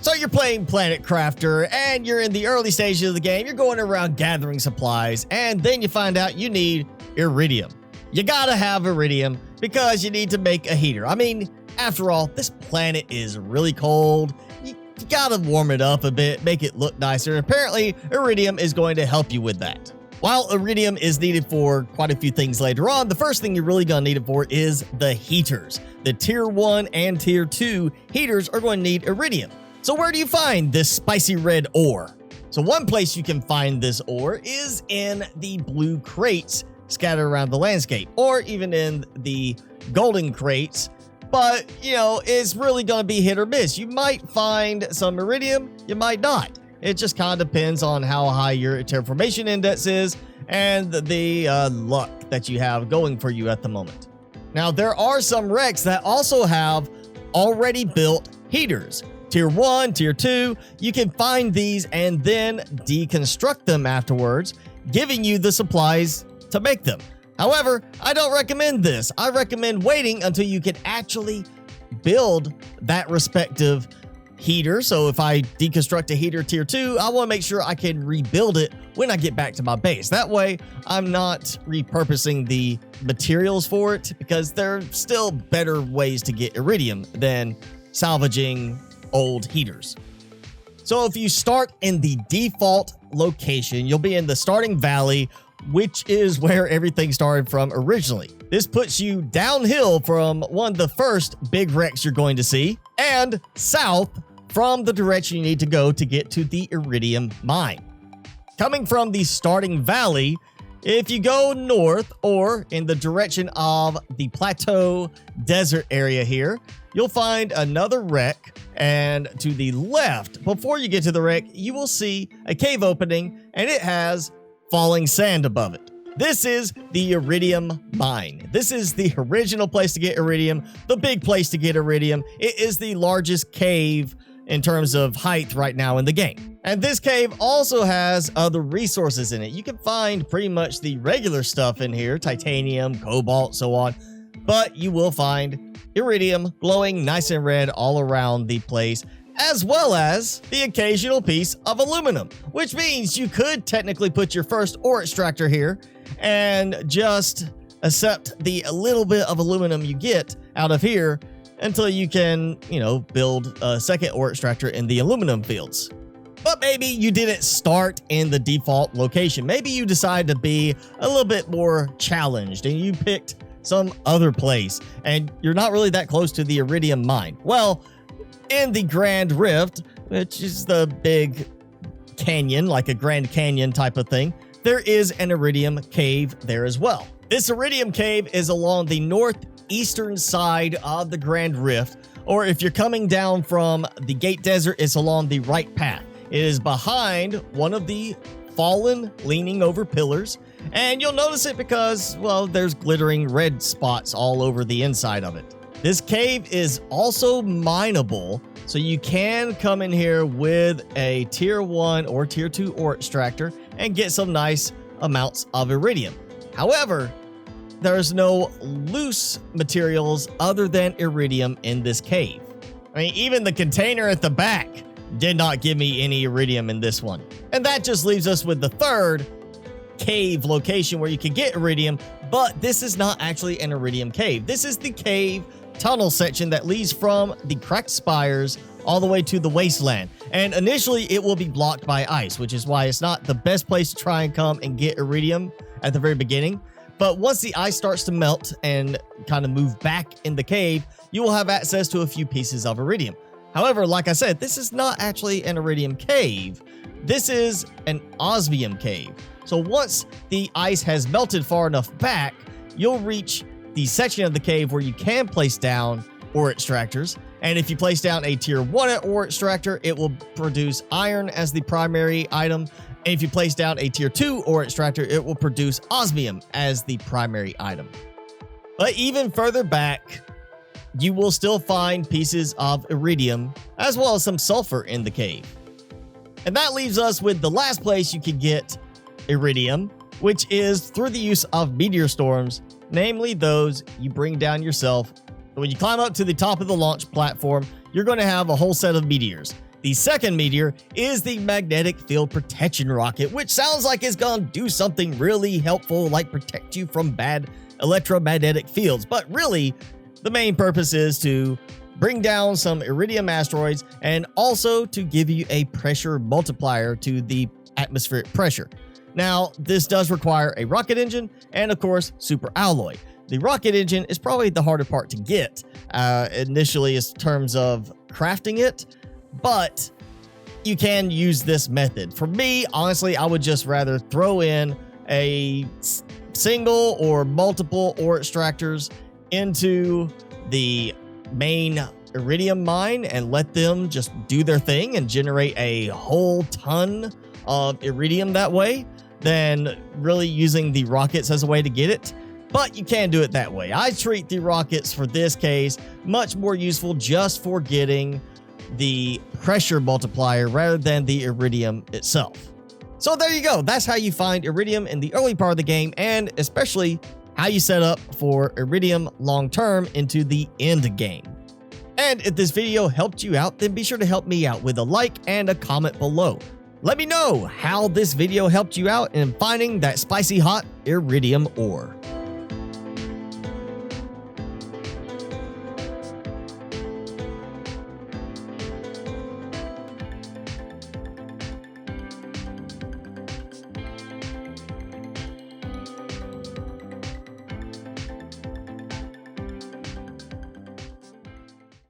So you're playing Planet Crafter and you're in the early stages of the game. You're going around gathering supplies and then you find out you need iridium. You gotta have iridium because you need to make a heater. I mean, after all, this planet is really cold. You gotta warm it up a bit, make it look nicer. Apparently, iridium is going to help you with that. While iridium is needed for quite a few things later on, the first thing you're really gonna need it for is the heaters. The tier 1 and tier 2 heaters are going to need iridium. So where do you find this spicy red ore? So one place you can find this ore is in the blue crates scattered around the landscape, or even in the golden crates. But, you know, it's really going to be hit or miss. You might find some iridium, you might not. It just kind of depends on how high your terraformation index is and the luck that you have going for you at the moment. Now, there are some wrecks that also have already built heaters. Tier 1, Tier 2, you can find these and then deconstruct them afterwards, giving you the supplies to make them. However, I don't recommend this. I recommend waiting until you can actually build that respective heater. So if I deconstruct a heater Tier 2, I want to make sure I can rebuild it when I get back to my base. That way, I'm not repurposing the materials for it because there are still better ways to get iridium than salvaging old heaters. So if you start in the default location, you'll be in the starting valley, which is where everything started from originally. This puts you downhill from one of the first big wrecks you're going to see, and south from the direction you need to go to get to the Iridium Mine. Coming from the starting valley, if you go north or in the direction of the plateau desert area here, you'll find another wreck, and to the left, before you get to the wreck, you will see a cave opening, and it has falling sand above it. This is the Iridium Mine. This is the original place to get iridium, the big place to get iridium. It is the largest cave in terms of height right now in the game. And this cave also has other resources in it. You can find pretty much the regular stuff in here, titanium, cobalt, so on, but you will find iridium glowing nice and red all around the place, as well as the occasional piece of aluminum, which means you could technically put your first ore extractor here and just accept the little bit of aluminum you get out of here until you can, you know, build a second ore extractor in the aluminum fields. But maybe you didn't start in the default location. Maybe you decided to be a little bit more challenged and you picked some other place and you're not really that close to the Iridium Mine. Well, in the Grand Rift, which is the big canyon, like a Grand Canyon type of thing, there is an iridium cave there as well. This iridium cave is along the northeastern side of the Grand Rift, or if you're coming down from the Gate Desert, it's along the right path. It is behind one of the fallen, leaning over pillars, and you'll notice it because, well, there's glittering red spots all over the inside of it. This cave is also mineable, so you can come in here with a tier 1 or tier 2 ore extractor and get some nice amounts of iridium. However, there's no loose materials other than iridium in this cave. I mean, even the container at the back did not give me any iridium in this one. And that just leaves us with the third cave location where you can get iridium, but this is not actually an iridium cave. This is the cave tunnel section that leads from the cracked spires all the way to the wasteland. And initially it will be blocked by ice, which is why it's not the best place to try and come and get iridium at the very beginning. But once the ice starts to melt and kind of move back in the cave, you will have access to a few pieces of iridium. However, like I said, this is not actually an iridium cave. This is an osmium cave. So once the ice has melted far enough back, you'll reach the section of the cave where you can place down ore extractors. And if you place down a tier 1 ore extractor, it will produce iron as the primary item. And if you place down a tier 2 ore extractor, it will produce osmium as the primary item. But even further back, you will still find pieces of iridium as well as some sulfur in the cave. And that leaves us with the last place you can get iridium, which is through the use of meteor storms, namely those you bring down yourself. When you climb up to the top of the launch platform, you're going to have a whole set of meteors. The second meteor is the magnetic field protection rocket, which sounds like it's gonna do something really helpful, like protect you from bad electromagnetic fields. But really, the main purpose is to bring down some Iridium asteroids and also to give you a pressure multiplier to the atmospheric pressure. Now, this does require a rocket engine and, of course, super alloy. The rocket engine is probably the harder part to get initially in terms of crafting it, but you can use this method. For me, honestly, I would just rather throw in a single or multiple ore extractors into the main Iridium mine and let them just do their thing and generate a whole ton of Iridium that way than really using the rockets as a way to get it. But you can do it that way. I treat the rockets for this case much more useful just for getting the pressure multiplier rather than the Iridium itself. So there you go. That's how you find Iridium in the early part of the game, and especially how you set up for Iridium long term into the end game. And if this video helped you out, then be sure to help me out with a like and a comment below. Let me know how this video helped you out in finding that spicy hot Iridium ore.